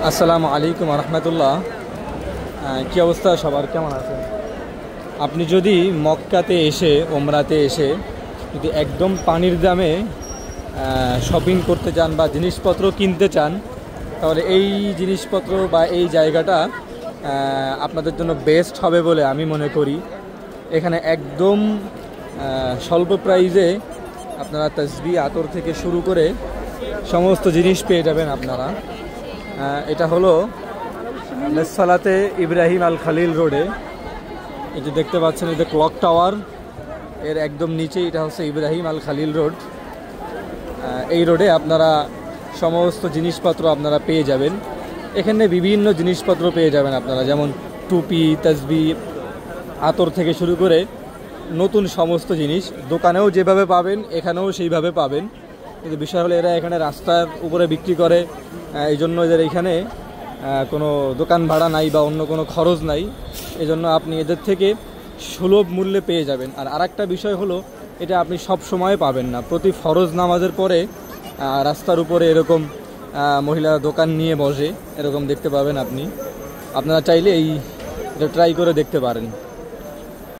আসসালামু আলাইকুম রহমতুল্লাহ। কী অবস্থা সবার, কেমন আছেন? আপনি যদি মক্কাতে এসে ওমরাতে এসে যদি একদম পানির দামে শপিং করতে চান বা জিনিসপত্র কিনতে চান, তাহলে এই জিনিসপত্র বা এই জায়গাটা আপনাদের জন্য বেস্ট হবে বলে আমি মনে করি। এখানে একদম স্বল্প প্রাইজে আপনারা তাসবিহ আতর থেকে শুরু করে সমস্ত জিনিস পেয়ে যাবেন আপনারা। এটা হলো মেসালাতে ইব্রাহিম আল খালিল রোডে। এই যে দেখতে পাচ্ছেন, এই যে ক্লক টাওয়ার, এর একদম নিচে এটা হচ্ছে ইব্রাহিম আল খালিল রোড। এই রোডে আপনারা সমস্ত জিনিসপত্র আপনারা পেয়ে যাবেন। এখানে বিভিন্ন জিনিসপত্র পেয়ে যাবেন আপনারা, যেমন টুপি, তাসবিহ, আতর থেকে শুরু করে নতুন সমস্ত জিনিস। দোকানেও যেভাবে পাবেন এখানেও সেইভাবে পাবেন, কিন্তু বিষয় হলো এরা এখানে রাস্তার উপরে বিক্রি করে, এই জন্য এদের এখানে কোনো দোকান ভাড়া নাই বা অন্য কোনো খরচ নাই। এই জন্য আপনি এদের থেকে সুলভ মূল্যে পেয়ে যাবেন। আর আরেকটা বিষয় হলো, এটা আপনি সব সময় পাবেন না। প্রতি ফরজ নামাজের পরে রাস্তার উপরে এরকম মহিলা দোকান নিয়ে বসে, এরকম দেখতে পাবেন আপনি। আপনারা চাইলে এটা ট্রাই করে দেখতে পারেন।